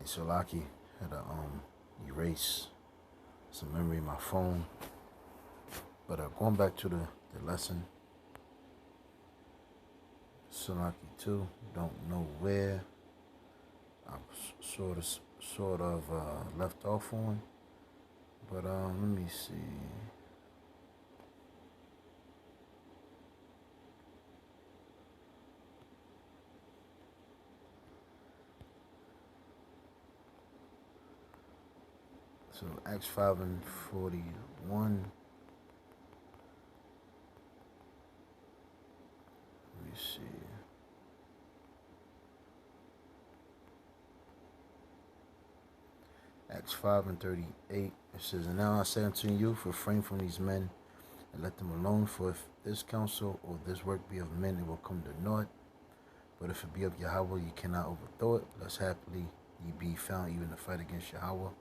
So Laki had to erase some memory in my phone. But going back to the lesson, Salaki 2, don't know where I sort of left off on. But let me see. So Acts 5 and 41. Let me see. Acts 5 and 38. It says, "And now I say unto you, refrain from these men, and let them alone. For if this counsel or this work be of men, it will come to naught. But if it be of Yahweh, you cannot overthrow it, lest happily ye be found even to fight against Yahweh."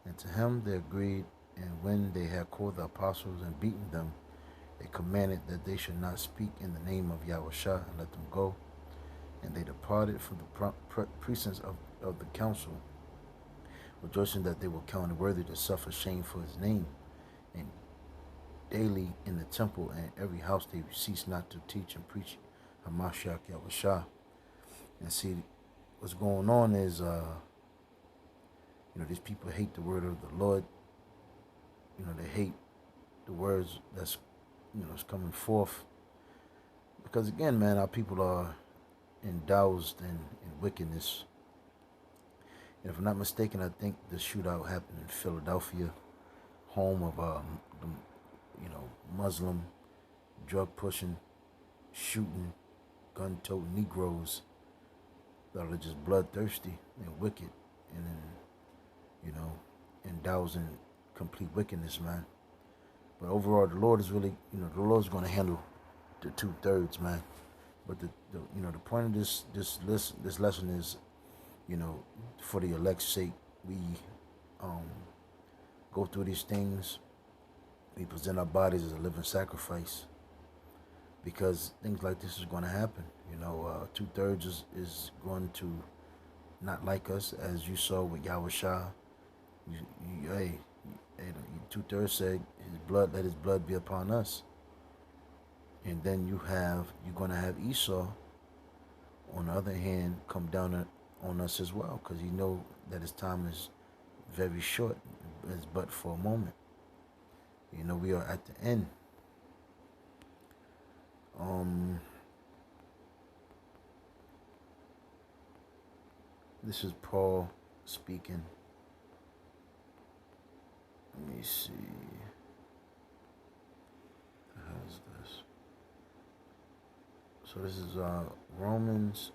And to him they agreed, and when they had called the apostles and beaten them, they commanded that they should not speak in the name of Yahushua, and let them go. And they departed from the precincts of the council, rejoicing that they were counted worthy to suffer shame for his name. And daily in the temple and every house they ceased not to teach and preach Hamashiach Yahushua. And see, what's going on is, these people hate the word of the Lord. They hate the words that's, is coming forth. Because again, man, our people are indulged in wickedness. And if I'm not mistaken, I think the shootout happened in Philadelphia, home of the Muslim drug pushing, shooting, gun toting Negroes that are just bloodthirsty and wicked, and then indulged in complete wickedness, man. But overall, the Lord is really, the Lord's going to handle the 2/3, man. But the point of this lesson is, for the elect's sake, we go through these things. We present our bodies as a living sacrifice, because things like this is going to happen. 2/3 is going to not like us, as you saw with Yahushua. Hey, 2/3 said, "His blood, let his blood be upon us." And then you're going to have Esau, on the other hand, come down on us as well, because he know that his time is very short. It's but for a moment. We are at the end. This is Paul speaking. Let me see. How's this? So this is Romans,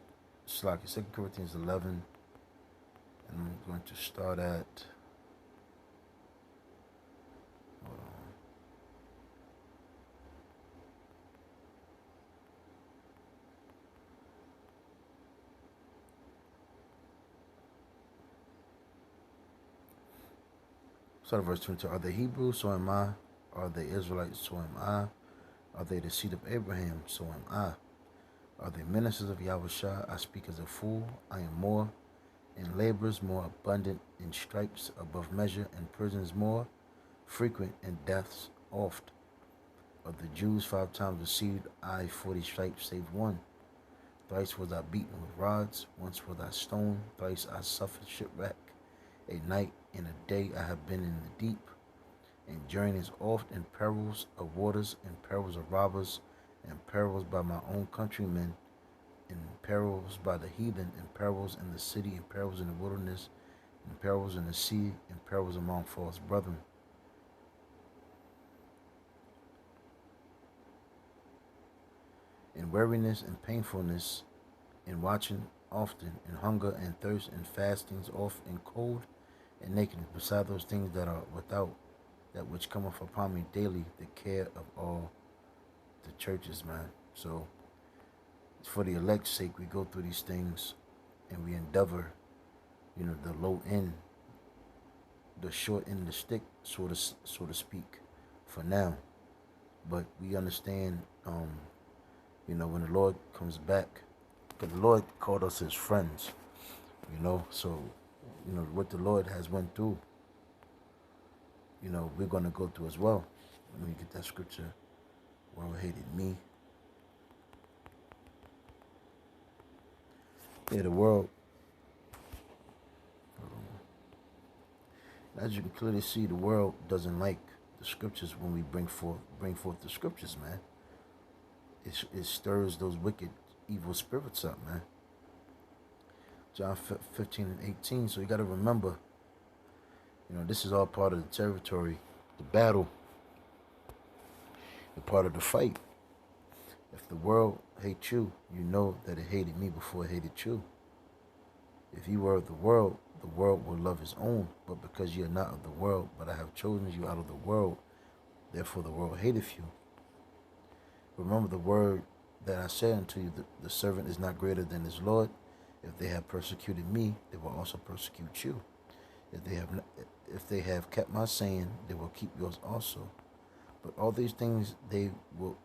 2 Corinthians 11, and I'm going to start at, hold on. Start at verse 22. "Are they Hebrews? So am I. Are they Israelites? So am I. Are they the seed of Abraham? So am I. Are they ministers of Yahushua? I speak as a fool. I am more in labors, more abundant in stripes above measure, in prisons more frequent, in deaths oft. Of the Jews 5 times received I 40 stripes, save one. Thrice was I beaten with rods, once was I stoned, thrice I suffered shipwreck. A night and a day I have been in the deep, and journeys oft, in perils of waters, in perils of robbers, in perils by my own countrymen, in perils by the heathen, in perils in the city, in perils in the wilderness, in perils in the sea, in perils among false brethren. In weariness and painfulness, in watching often, in hunger and thirst, in fastings oft, in cold and nakedness, beside those things that are without, that which cometh upon me daily, the care of all the churches, man." So, for the elect's sake, we go through these things, and we endeavor, the low end, the short end of the stick, so to speak, for now. But we understand, when the Lord comes back, because the Lord called us his friends, so what the Lord has went through, we're going to go through as well. Let me get that scripture. World hated me. Yeah, the world. As you can clearly see, the world doesn't like the scriptures when we bring forth the scriptures, man. It stirs those wicked, evil spirits up, man. John 15 and 18. So you got to remember, this is all part of the territory, the battle, the part of the fight. If the world hates you, you know that it hated me before it hated you. If you were of the world will love his own. But because you are not of the world, but I have chosen you out of the world, therefore the world hateth you. Remember the word that I said unto you, the servant is not greater than his Lord. If they have persecuted me, they will also persecute you. If they have kept my saying, they will keep yours also. But all these things they will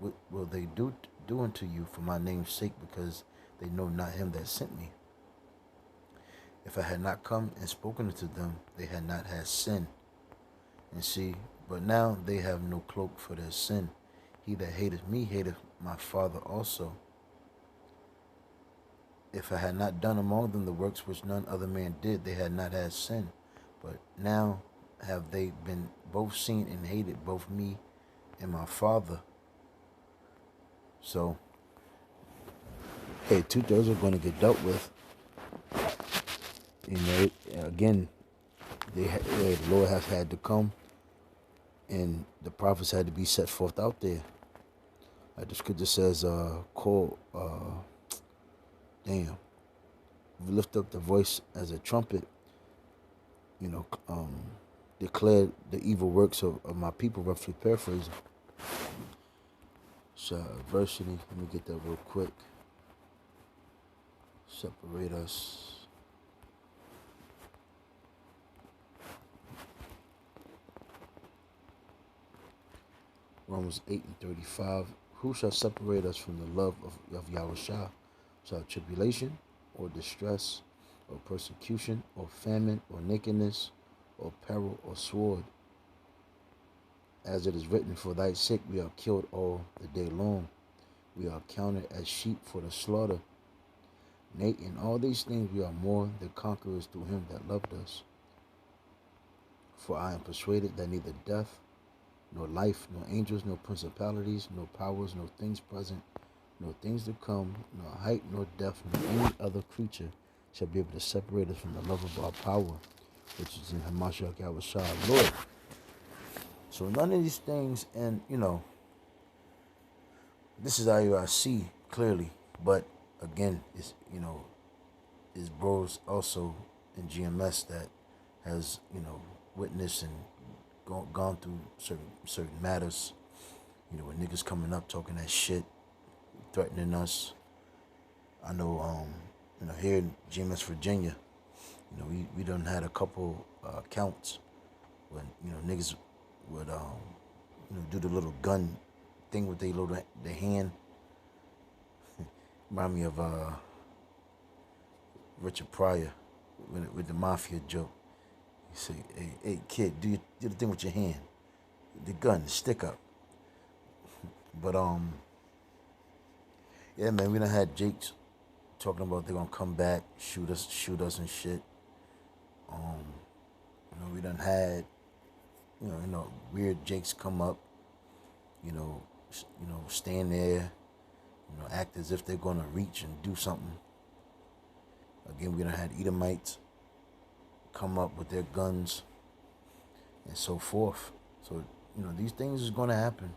they do unto you for my name's sake, because they know not him that sent me. If I had not come and spoken unto them, they had not had sin. And see, but now they have no cloak for their sin. He that hateth me hateth my Father also. If I had not done among them the works which none other man did, they had not had sin. But now have they been both seen and hated, both me and my Father. So, hey, 2/3 are going to get dealt with. Again, the Lord has had to come, and the prophets had to be set forth out there. Like the scripture says, lift up the voice as a trumpet, declare the evil works of my people, roughly paraphrasing. So, adversity, let me get that real quick. Separate us. Romans 8 and 35. Who shall separate us from the love of Yahushua? Shall tribulation, or distress, or persecution, or famine, or nakedness, or peril, or sword? As it is written, for thy sake we are killed all the day long. We are counted as sheep for the slaughter. Nay, in all these things we are more than conquerors through him that loved us. For I am persuaded that neither death, nor life, nor angels, nor principalities, nor powers, nor things present, nor things to come, nor height, nor depth, nor any other creature shall be able to separate us from the love of our power, which is in Hamashiach Yahushua, Lord. So none of these things, and this is how I see clearly, but again, it's bros also in GMS that has witnessed and gone through certain matters, with niggas coming up talking that shit, threatening us. I know, here in GMS Virginia, we done had a couple counts when niggas would do the little gun thing with their hand. Remind me of Richard Pryor with the mafia joke. You say, hey kid, do the thing with your hand, the gun, the stick up. But yeah, man, we done had Jakes talking about they're gonna come back, shoot us and shit. We done had weird Jakes come up, stand there, act as if they're gonna reach and do something. Again, we done had Edomites come up with their guns and so forth. So, these things is gonna happen.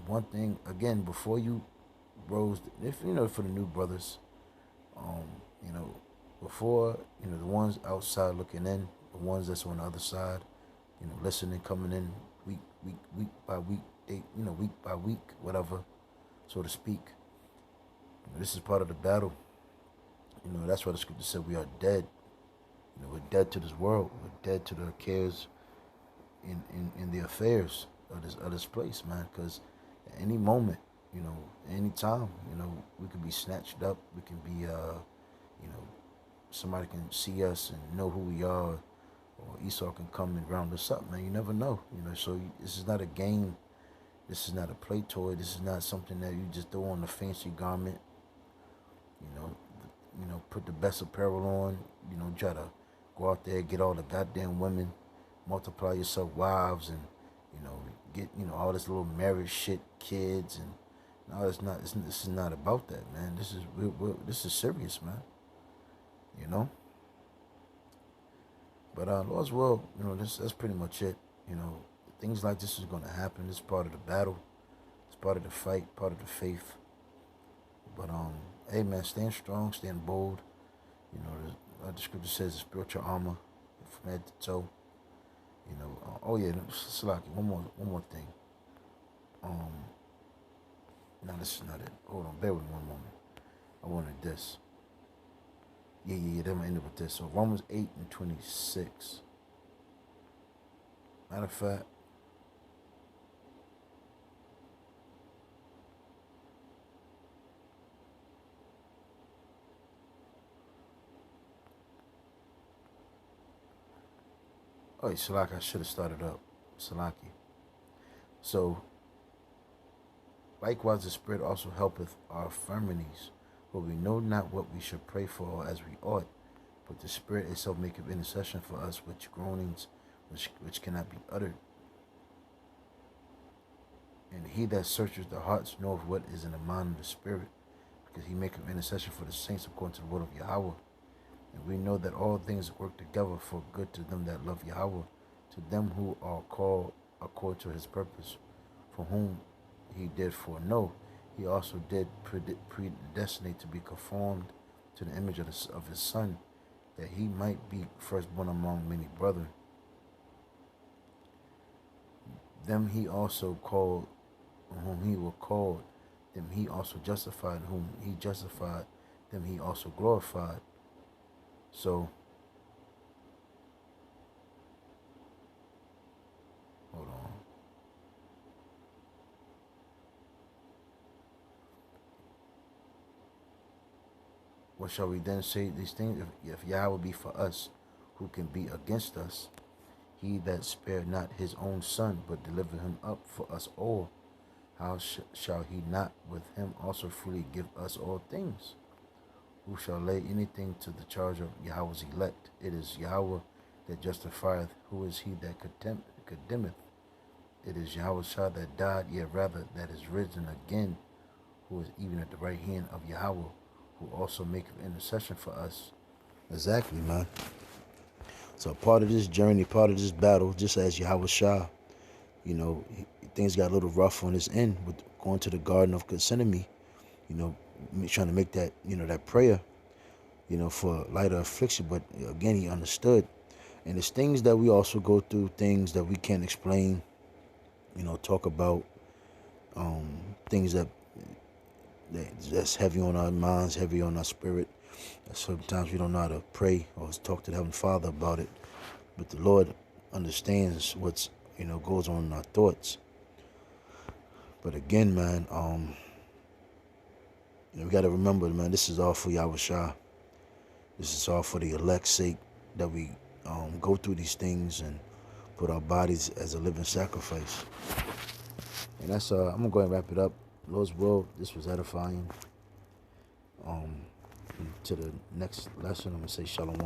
One thing, again, before you bros, if for the new brothers, before, the ones outside looking in, the ones that's on the other side, listening, coming in week by week, week by week, whatever, so to speak. This is part of the battle. That's why the scripture said we are dead. We're dead to this world. We're dead to the cares in the affairs of this place, man. Because at any moment, any time, we could be snatched up. We can be, somebody can see us and know who we are, or Esau can come and round us up, man. You never know, So this is not a game. This is not a play toy. This is not something that you just throw on a fancy garment. You know, put the best apparel on. Try to go out there, get all the goddamn women, multiply yourself wives, and get all this little marriage shit, kids, and no, it's not. This is not about that, man. This is serious, man. You know. But Lord's will, that's pretty much it. Things like this is gonna happen. It's part of the battle. It's part of the fight. Part of the faith. But hey man, stand strong, stand bold. The scripture says the spiritual armor from head to toe. Oh yeah, Salaki, one more thing. No, this is not it. Hold on, bear with me one moment. I wanted this. Yeah. Then I'm gonna end up with this. So Romans 8:26. Matter of fact, oh, Salaki, I should have started up. Salaki. So, likewise, the Spirit also helpeth our infirmities, for we know not what we should pray for as we ought, but the Spirit itself maketh intercession for us with groanings which cannot be uttered. And he that searcheth the hearts knoweth what is in the mind of the Spirit, because he maketh intercession for the saints according to the will of Yahweh. And we know that all things work together for good to them that love Yahweh, to them who are called according to his purpose, for whom he did foreknow, he also did predestinate to be conformed to the image of his Son, that he might be firstborn among many brethren. Them he also called, whom he were called, them he also justified, whom he justified, them he also glorified. So, hold on. What shall we then say these things? If Yahweh be for us, who can be against us? He that spared not his own Son, but delivered him up for us all, how shall he not with him also freely give us all things? Who shall lay anything to the charge of Yahweh's elect? It is Yahweh that justifieth. Who is he that condemneth? It is Yahweh that died, yet rather that is risen again, who is even at the right hand of Yahweh, who also maketh intercession for us. Exactly, man. So part of this journey, part of this battle, just as Yahweh Shah, things got a little rough on his end with going to the Garden of Gethsemane, trying to make that, that prayer, for lighter affliction. But again, he understood. And it's things that we also go through, things that we can't explain, talk about, things that's heavy on our minds, heavy on our spirit. Sometimes we don't know how to pray or talk to the Heavenly Father about it. But the Lord understands what's, goes on in our thoughts. But again, man, we got to remember, man, this is all for Yahweh Shah. This is all for the elect's sake, that we go through these things and put our bodies as a living sacrifice. And that's, I'm going to go ahead and wrap it up. Lord's will, this was edifying. To the next lesson, I'm going to say Shalom.